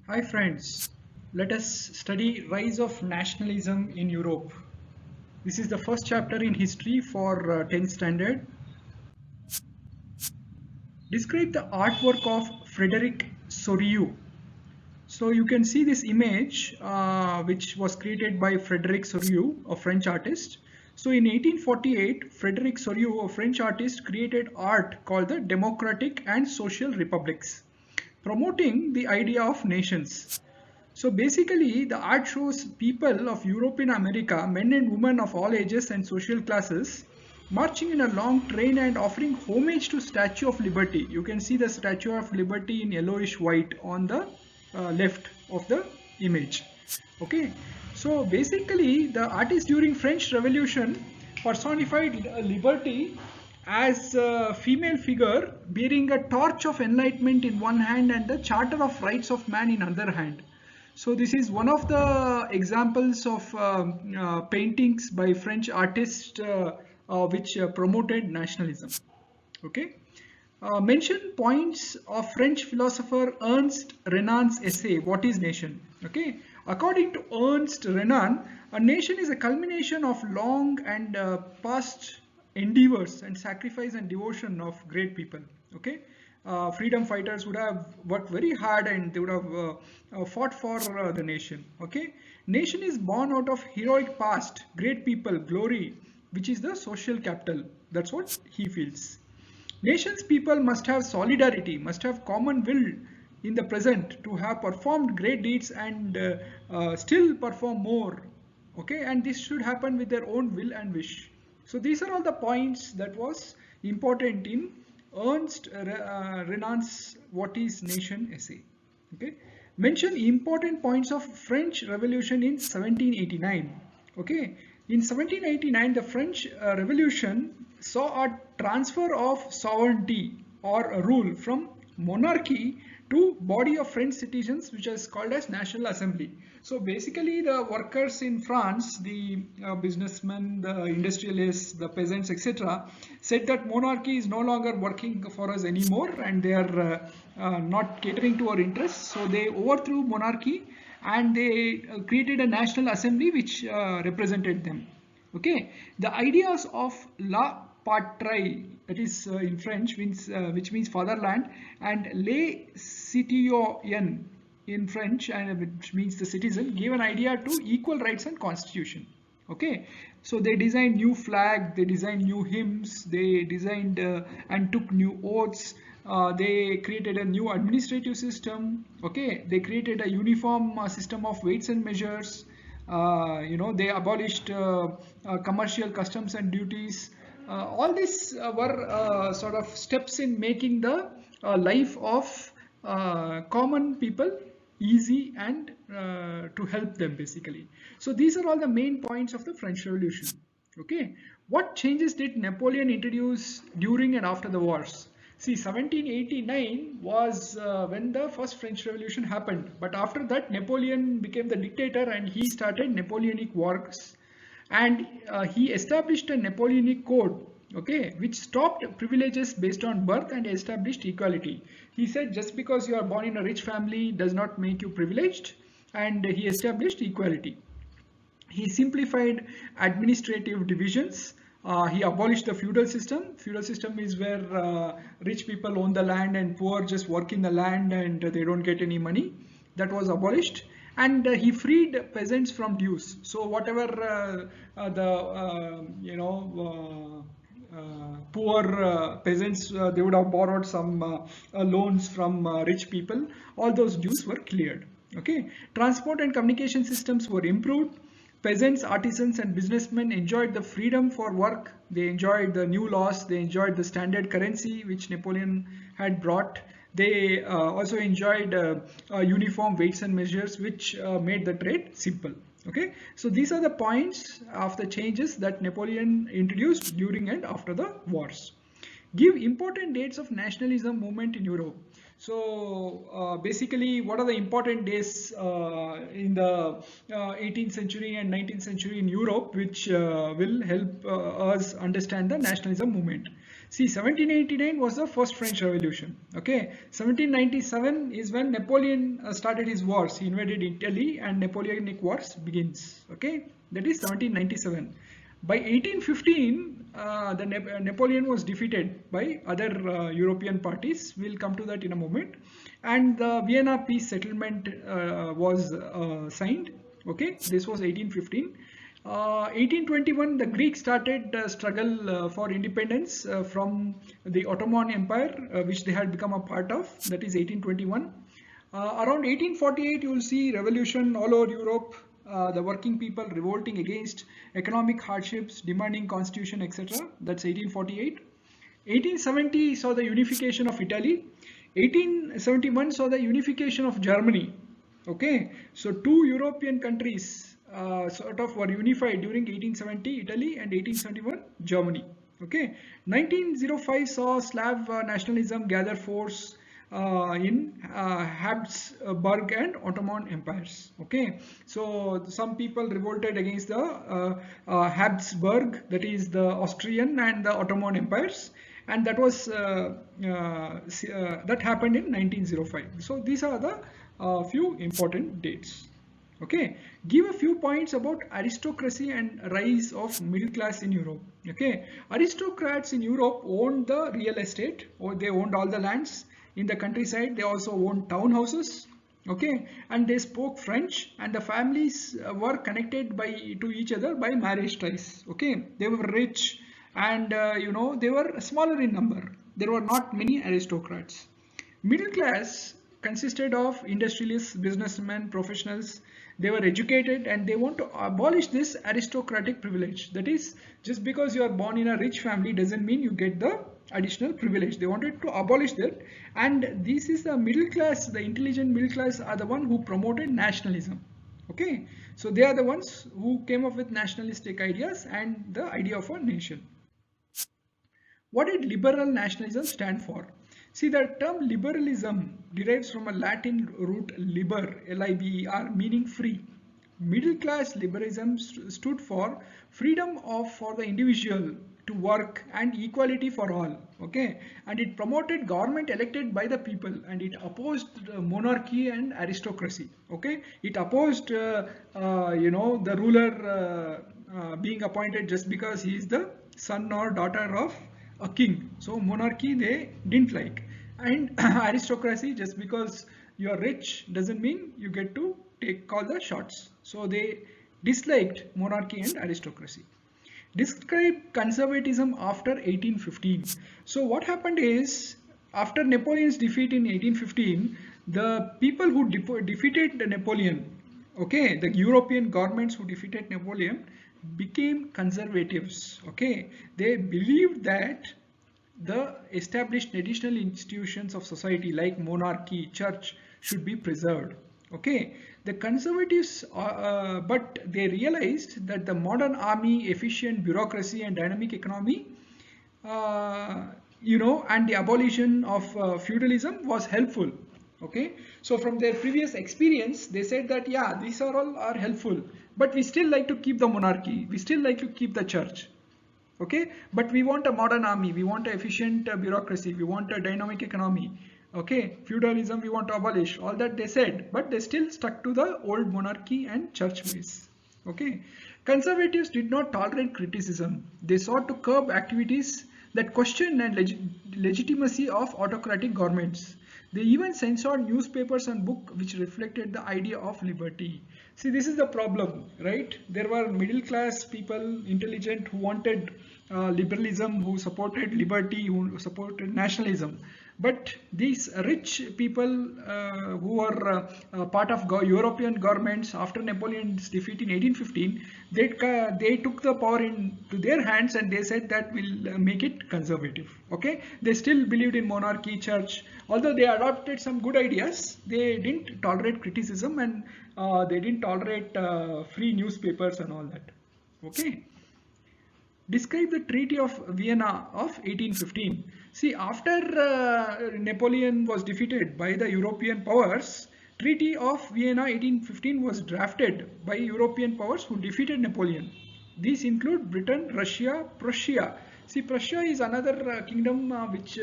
Hi friends, let us study Rise of Nationalism in Europe. This is the first chapter in history for 10th standard. Describe the artwork of Frederic Soriot. So you can see this image which was created by Frederic Soriot, a French artist. So in 1848, Frederic Soriot, a French artist, created art called the Democratic and Social Republics, promoting the idea of nations. So basically, the art shows people of European America, men and women of all ages and social classes, marching in a long train and offering homage to Statue of Liberty. You can see the Statue of Liberty in yellowish white on the left of the image. Okay, so basically, the artist during French Revolution personified liberty as a female figure bearing a torch of enlightenment in one hand and the Charter of Rights of Man in other hand. So this is one of the examples of paintings by French artists which promoted nationalism. Okay. Mention points of French philosopher Ernst Renan's essay, What is Nation? Okay. According to Ernst Renan, a nation is a culmination of long and past endeavors and sacrifice and devotion of great people. Okay. Freedom fighters would have worked very hard and they would have fought for the nation. Okay. Nation is born out of heroic past, great people, glory, which is the social capital. That's what he feels. Nations people must have solidarity, must have common will in the present to have performed great deeds and still perform more. Okay, and this should happen with their own will and wish. So these are all the points that was important in Ernst Renan's What is Nation essay. Okay, mention important points of French Revolution in 1789. Okay, in 1789 the French Revolution saw a transfer of sovereignty or a rule from monarchy to body of French citizens, which is called as National Assembly. So basically the workers in France, the businessmen, the industrialists, the peasants, etc., said that monarchy is no longer working for us anymore and they are not catering to our interests. So they overthrew monarchy and they created a National Assembly which represented them. Okay, the ideas of la patrie, that is in French, means which means fatherland, and les citoyens in French, and which means the citizen, gave an idea to equal rights and constitution. Okay, so they designed new flag, they designed new hymns, they designed and took new oaths. They created a new administrative system. Okay, they created a uniform system of weights and measures. They abolished commercial customs and duties. All these were sort of steps in making the life of common people easy and to help them basically. So these are all the main points of the French Revolution. Okay, what changes did Napoleon introduce during and after the wars? See, 1789 was when the first French Revolution happened, but after that Napoleon became the dictator and he started Napoleonic Wars, and he established a Napoleonic code, okay, which stopped privileges based on birth and established equality. He said just because you are born in a rich family does not make you privileged, and he established equality. He simplified administrative divisions. He abolished the feudal system. Feudal system is where rich people own the land and poor just work in the land and they don't get any money. That was abolished. And he freed peasants from dues. So whatever poor peasants, they would have borrowed some loans from rich people. All those dues were cleared. Okay, transport and communication systems were improved. Peasants, artisans, and businessmen enjoyed the freedom for work. They enjoyed the new laws. They enjoyed the standard currency which Napoleon had brought. They also enjoyed uniform weights and measures which made the trade simple. Okay, so these are the points of the changes that Napoleon introduced during and after the wars. Give important dates of nationalism movement in Europe. So basically, what are the important days in the 18th century and 19th century in Europe, which will help us understand the nationalism movement? See, 1789 was the first French Revolution. Okay, 1797 is when Napoleon started his wars. He invaded Italy, and Napoleonic Wars begins. Okay, that is 1797. By 1815, Napoleon was defeated by other European parties. We'll come to that in a moment. And the Vienna Peace Settlement was signed. Okay, this was 1815. 1821, the Greeks started struggle for independence from the Ottoman Empire, which they had become a part of. That is 1821. Around 1848, you will see revolution all over Europe. The working people revolting against economic hardships, demanding constitution, etc. That's 1848. 1870 saw the unification of Italy. 1871 saw the unification of Germany. Okay, so two European countries sort of were unified during 1870, Italy, and 1871, Germany. Okay, 1905 saw Slav nationalism gather force in Habsburg and Ottoman empires. Okay, so some people revolted against the Habsburg, that is the Austrian and the Ottoman empires, and that was that happened in 1905. So these are the few important dates. Okay, give a few points about aristocracy and rise of middle class in Europe. Okay, aristocrats in Europe owned the real estate, or they owned all the lands in the countryside. They also owned townhouses. Okay, and they spoke French, and the families were connected to each other by marriage ties. Okay, they were rich, and they were smaller in number. There were not many aristocrats. Middle class consisted of industrialists, businessmen, professionals. They were educated, and they want to abolish this aristocratic privilege. That is, just because you are born in a rich family doesn't mean you get the additional privilege. They wanted to abolish that, and this is the middle class. The intelligent middle class are the one who promoted nationalism. Okay, so they are the ones who came up with nationalistic ideas and the idea of a nation. What did liberal nationalism stand for? See, the term liberalism derives from a Latin root liber, L-I-B-E-R, meaning free. Middle class liberalism stood for freedom for the individual to work and equality for all. Okay, and it promoted government elected by the people, and it opposed monarchy and aristocracy. Okay, it opposed the ruler being appointed just because he is the son or daughter of a king. So monarchy they didn't like, and aristocracy, just because you are rich doesn't mean you get to call the shots. So they disliked monarchy and aristocracy. Describe conservatism after 1815. So what happened is, after Napoleon's defeat in 1815, the people who defeated Napoleon, okay, the European governments who defeated Napoleon became conservatives. Okay, they believed that the established traditional institutions of society like monarchy, church should be preserved. Okay, the conservatives, but they realized that the modern army, efficient bureaucracy, and dynamic economy, and the abolition of feudalism was helpful. Okay, so from their previous experience, they said that yeah, these all are helpful, but we still like to keep the monarchy, we still like to keep the church. Okay, but we want a modern army, we want an efficient bureaucracy, we want a dynamic economy. Okay, feudalism we want to abolish, all that they said, but they still stuck to the old monarchy and church ways. Okay, conservatives did not tolerate criticism. They sought to curb activities that questioned and legitimacy of autocratic governments. They even censored newspapers and books which reflected the idea of liberty. See, this is the problem, right? There were middle class people, intelligent, who wanted liberalism, who supported liberty, who supported nationalism. But these rich people who were part of European governments after Napoleon's defeat in 1815, they took the power into their hands, and they said that we'll make it conservative. Okay, they still believed in monarchy, church. Although they adopted some good ideas, they didn't tolerate criticism, and they didn't tolerate free newspapers and all that. Okay. Describe the Treaty of Vienna of 1815. See, after Napoleon was defeated by the European powers, Treaty of Vienna 1815 was drafted by European powers who defeated Napoleon. These include Britain, Russia, Prussia. See, Prussia is another kingdom which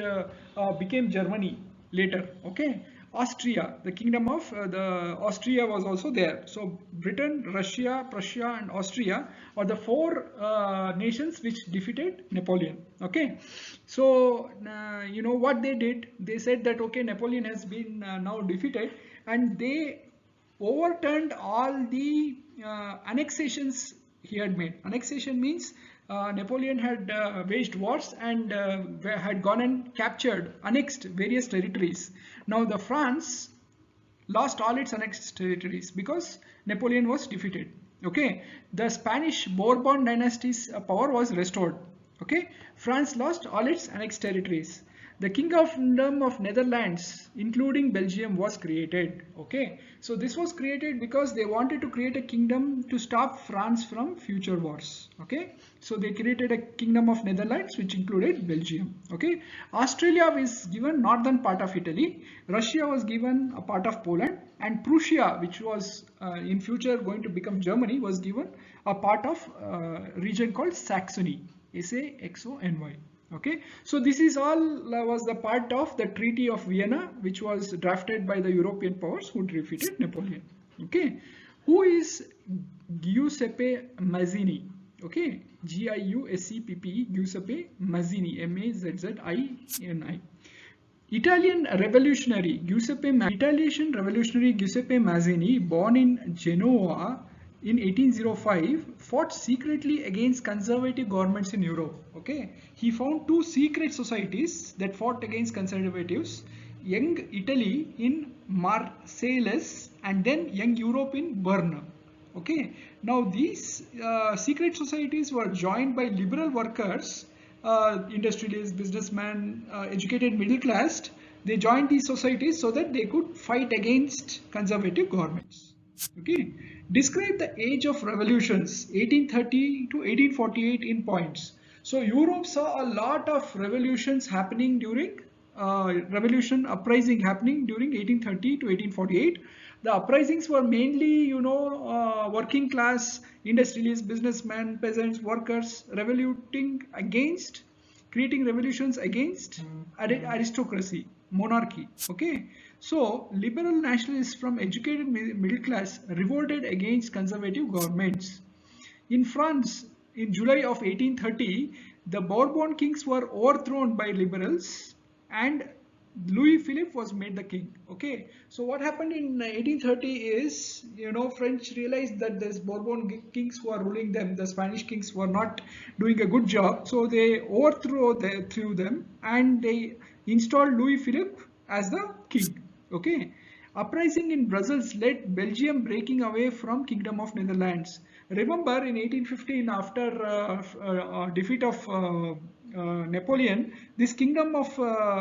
became Germany later. Okay, Austria, the kingdom of the Austria was also there. So Britain, Russia, Prussia, and Austria are the four nations which defeated Napoleon. Okay, so you know what they did? They said that okay, Napoleon has been now defeated, and they overturned all the annexations he had made. Annexation means Napoleon had waged wars and had gone and captured, annexed various territories. Now the France lost all its annexed territories because Napoleon was defeated. Okay, the Spanish Bourbon dynasty's power was restored. Okay, France lost all its annexed territories. The Kingdom of Netherlands, including Belgium, was created. Okay, so this was created because they wanted to create a kingdom to stop France from future wars. Okay, so they created a Kingdom of Netherlands which included Belgium. Okay, Australia was given northern part of Italy, Russia was given a part of Poland, and Prussia, which was in future going to become Germany, was given a part of region called Saxony. Saxony. Okay, so this is all was the part of the Treaty of Vienna, which was drafted by the European powers who defeated Napoleon. Okay, who is Giuseppe Mazzini? Okay, Giuseppe Giuseppe Mazzini, Mazzini. Italian revolutionary Giuseppe Mazzini, born in Genoa in 1805, fought secretly against conservative governments in Europe. Okay, he found two secret societies that fought against conservatives: Young Italy in Marseilles and then Young Europe in Bern. Okay, now these secret societies were joined by liberal workers, industrialists, businessmen, educated middle class. They joined these societies so that they could fight against conservative governments. Okay, describe the age of revolutions 1830 to 1848 in points. So Europe saw a lot of revolutions happening during revolution uprising happening during 1830 to 1848. The uprisings were mainly, you know, working class, industrialists, businessmen, peasants, workers, revoluting against, creating revolutions against aristocracy, monarchy. Okay, so liberal nationalists from educated middle class revolted against conservative governments. In France, in July of 1830, the Bourbon kings were overthrown by liberals and Louis Philippe was made the king. Okay, so what happened in 1830 is, you know, French realized that this Bourbon kings who are ruling them, the Spanish kings, were not doing a good job, so they overthrew them and they installed Louis Philippe as the king. Okay, uprising in Brussels led Belgium breaking away from Kingdom of Netherlands. Remember, in 1815, after defeat of Napoleon, this Kingdom of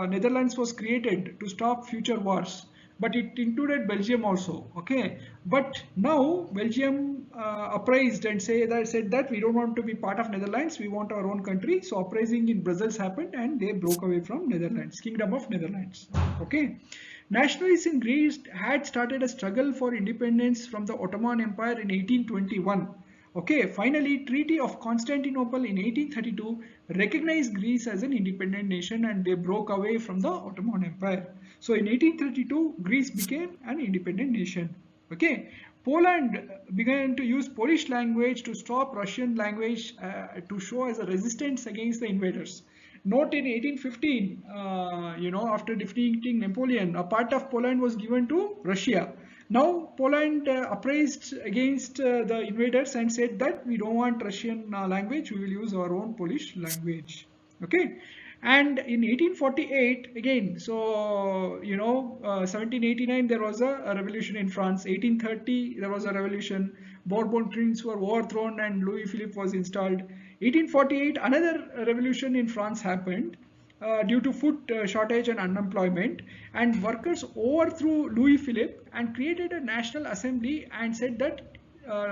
Netherlands was created to stop future wars, but it included Belgium also. Okay, but now Belgium uprised and said that we don't want to be part of Netherlands, we want our own country. So uprising in Brussels happened and they broke away from Netherlands, Kingdom of Netherlands. Okay. Nationalists in Greece had started a struggle for independence from the Ottoman Empire in 1821. Okay, finally, Treaty of Constantinople in 1832 recognized Greece as an independent nation and they broke away from the Ottoman Empire. So in 1832, Greece became an independent nation. Okay, Poland began to use Polish language to stop Russian language to show as a resistance against the invaders. Note in 1815, you know, after defeating Napoleon, a part of Poland was given to Russia. Now Poland uprised against the invaders and said that we don't want Russian language, we will use our own Polish language. Okay, and in 1848 again, so you know, 1789 there was a revolution in France. 1830 there was a revolution. Bourbon kings were overthrown and Louis Philippe was installed. 1848 another revolution in France happened due to food shortage and unemployment, and workers overthrew Louis Philippe and created a national assembly and said that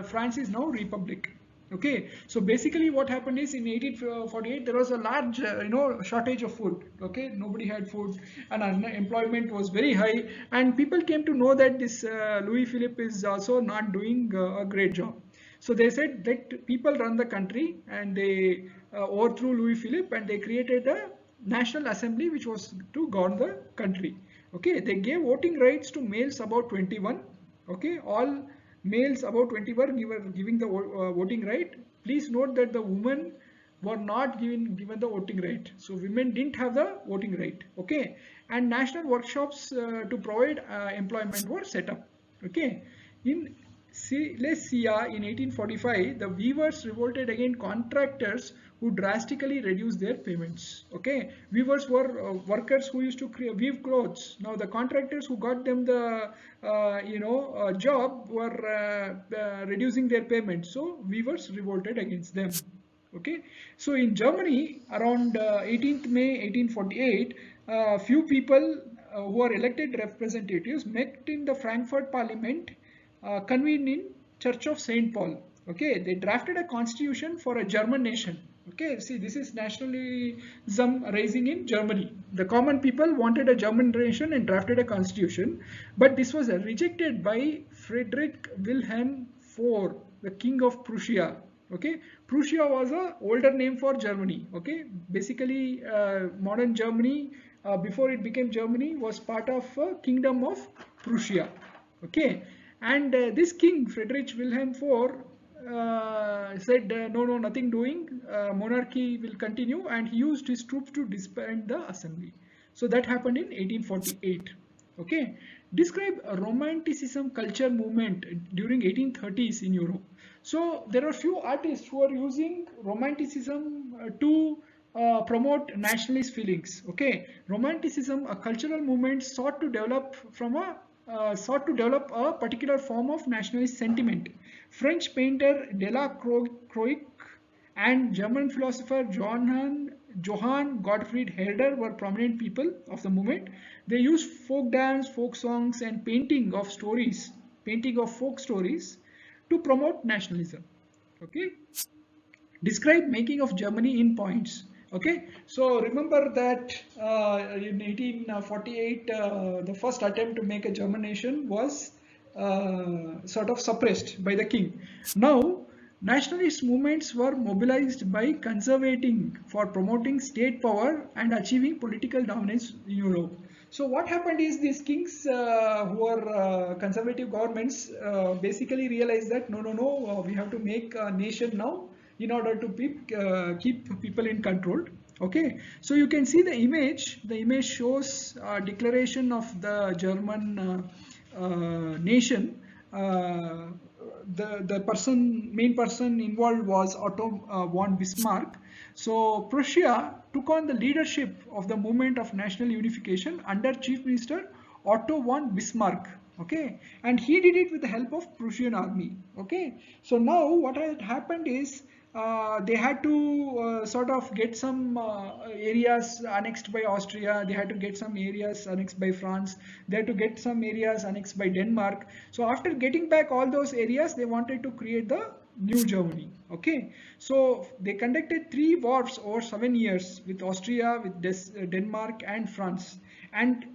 France is now republic. Okay, so basically what happened is in 1848 there was a large you know, shortage of food. Okay, nobody had food and unemployment was very high, and people came to know that this Louis Philippe is also not doing a great job. So they said that people run the country and they overthrew Louis Philippe, and they created a National Assembly which was to govern the country. Okay, they gave voting rights to males about 21. Okay, all males about 20 were giving the voting right. Please note that the women were not given the voting right, so women didn't have the voting right. Okay, and national workshops to provide employment were set up. Okay, in Silesia in 1845, the weavers revolted against contractors who drastically reduced their payments. Okay, weavers were workers who used to weave clothes. Now the contractors who got them the job were reducing their payments. So weavers revolted against them. Okay, so in Germany around 18th May 1848, few people who are elected representatives met in the Frankfurt Parliament, convened in Church of Saint Paul. Okay, they drafted a constitution for a German nation. Okay, see, this is nationalism rising in Germany. The common people wanted a German nation and drafted a constitution, but this was rejected by Friedrich Wilhelm IV, the King of Prussia. Okay, Prussia was a older name for Germany. Okay, basically modern Germany, before it became Germany, was part of Kingdom of Prussia. Okay, and this king Friedrich Wilhelm IV said no, nothing doing, monarchy will continue, and he used his troops to disband the assembly. So that happened in 1848. Okay, describe a romanticism culture movement during 1830s in Europe. So there are few artists who are using romanticism to promote nationalist feelings. Okay, romanticism, a cultural movement sought to develop a particular form of nationalist sentiment. French painter Delacroix and German philosopher Johann Gottfried Herder were prominent people of the movement. They used folk dance, folk songs, and painting of folk stories to promote nationalism. Okay, describe making of Germany in points. Okay, so remember that in 1848, the first attempt to make a German nation was sort of suppressed by the king. Now, nationalist movements were mobilized by conservating for promoting state power and achieving political dominance in Europe. So what happened is these kings who are conservative governments basically realized that no, we have to make a nation now in order to keep people in control. Okay, so you can see the image. The image shows a declaration of the German nation. The main person involved was Otto von Bismarck. So Prussia took on the leadership of the movement of national unification under Chief Minister Otto von Bismarck. Okay, and he did it with the help of Prussian army. Okay, so now what had happened is they had to sort of get some areas annexed by Austria. They had to get some areas annexed by France. They had to get some areas annexed by Denmark. So after getting back all those areas, they wanted to create the new Germany. Okay, so they conducted 3 wars over 7 years with Austria, with Denmark and France, and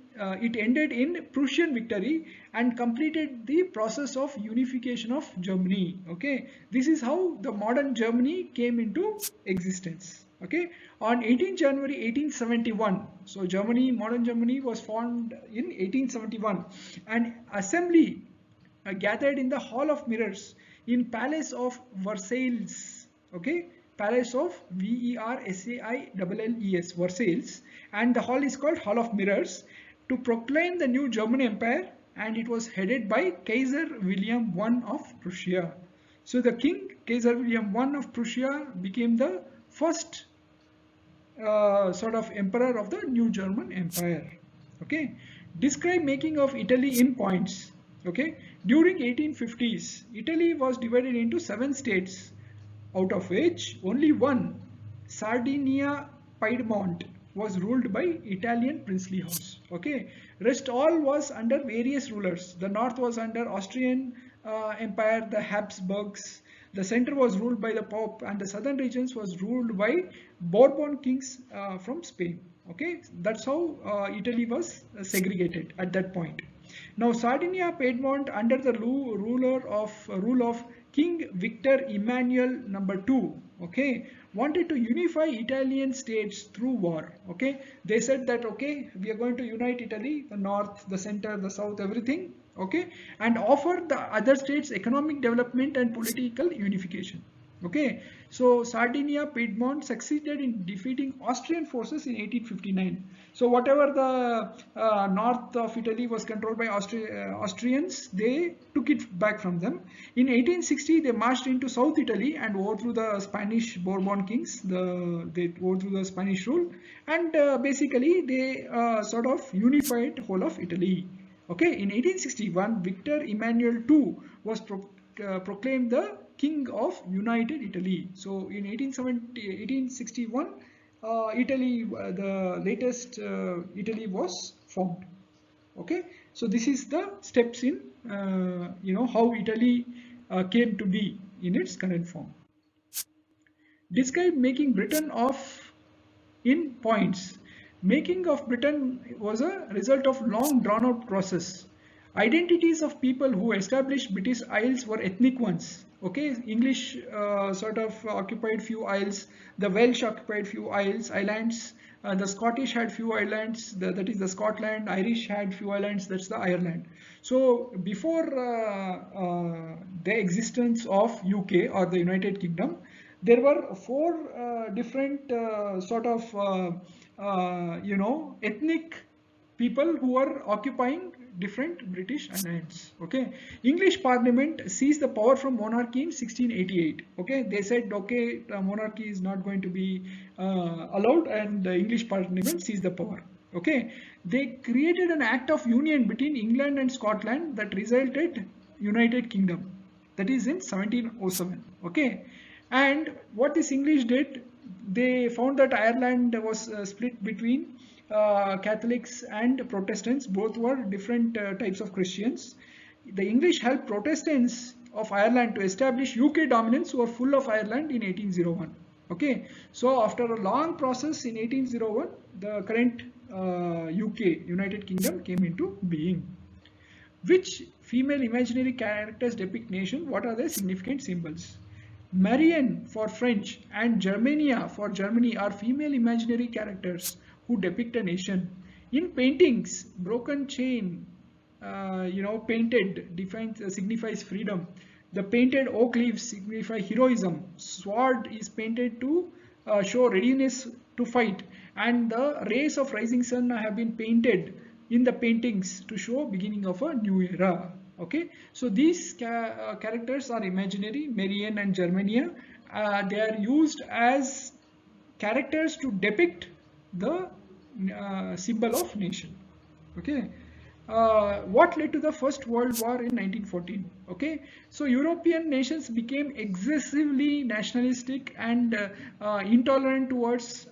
it ended in Prussian victory and completed the process of unification of Germany. Okay, this is how the modern Germany came into existence. Okay, on 18 January 1871, so modern Germany was formed in 1871. An assembly gathered in the Hall of Mirrors in Palace of Versailles. Okay, Palace of Versailles, Versailles, and the hall is called Hall of Mirrors, to proclaim the new German Empire, and it was headed by Kaiser William I of Prussia. So the king, Kaiser William I of Prussia, became the first sort of emperor of the new German Empire. Okay, describe making of Italy in points. Okay, during 1850s, Italy was divided into 7 states, out of which only one, Sardinia Piedmont, was ruled by Italian princely house. Okay, rest all was under various rulers. The north was under Austrian Empire, the Habsburgs. The center was ruled by the Pope, and the southern regions was ruled by Bourbon kings from Spain. Okay, that's how Italy was segregated at that point. Now Sardinia Piedmont under the rule of King Victor Emmanuel number 2, okay, wanted to unify Italian states through war. Okay, they said that okay, we are going to unite Italy, the north, the center, the south, everything, okay, and offer the other states economic development and political unification. Okay, so Sardinia Piedmont succeeded in defeating Austrian forces in 1859. So whatever the north of Italy was controlled by Austrians, they took it back from them. In 1860, they marched into South Italy and overthrew the Spanish Bourbon kings. They overthrew the Spanish rule, and basically they sort of unified whole of Italy. Okay, in 1861, Victor Emmanuel II was proclaimed the King of United Italy. So in 1861, Italy, the latest Italy was formed. Okay, so this is the steps in how Italy came to be in its current form. Describe making Britain of in points. Making of Britain was a result of long drawn out process. Identities of people who established British Isles were ethnic ones. Okay, English sort of occupied few isles, the Welsh occupied few islands, the Scottish had few islands, that is the Scotland, Irish had few islands, that's the Ireland. So before the existence of UK or the United Kingdom, there were four different sort of ethnic people who were occupying different British islands. Okay, English Parliament seized the power from monarchy in 1688. Okay, they said okay, monarchy is not going to be allowed, and the English Parliament seized the power. Okay, they created an act of union between England and Scotland that resulted United Kingdom. That is in 1707. Okay, and what this English did, they found that Ireland was split between Catholics and Protestants. Both were different types of Christians. The English helped Protestants of Ireland to establish UK dominance who were full of Ireland in 1801. Okay, so after a long process in 1801, the current UK, United Kingdom, came into being. Which female imaginary characters depict nation? What are their significant symbols? Marianne for French and Germania for Germany are female imaginary characters who depict a nation. In paintings, broken chain, painted signifies freedom. The painted oak leaves signify heroism. Sword is painted to show readiness to fight, and the rays of rising sun have been painted in the paintings to show beginning of a new era. Okay, so these characters are imaginary, Marianne and Germania. They are used as characters to depict the symbol of nation. Okay, what led to the First World War in 1914? Okay, so European nations became excessively nationalistic and intolerant towards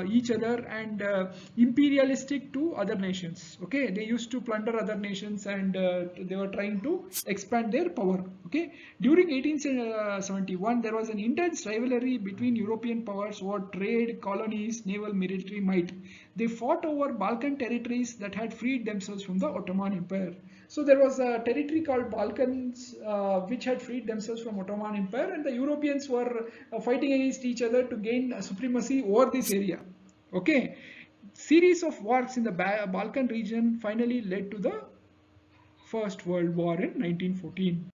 each other, and imperialistic to other nations. Okay, they used to plunder other nations, and they were trying to expand their power. Okay, during 1871, there was an intense rivalry between European powers over trade, colonies, naval, military might. They fought over Balkan territories that had freed themselves from the Ottoman Empire. So there was a territory called Balkans which had freed themselves from Ottoman Empire, and the Europeans were fighting against each other to gain supremacy over this area. Okay, series of wars in the Balkan region finally led to the First World War in 1914.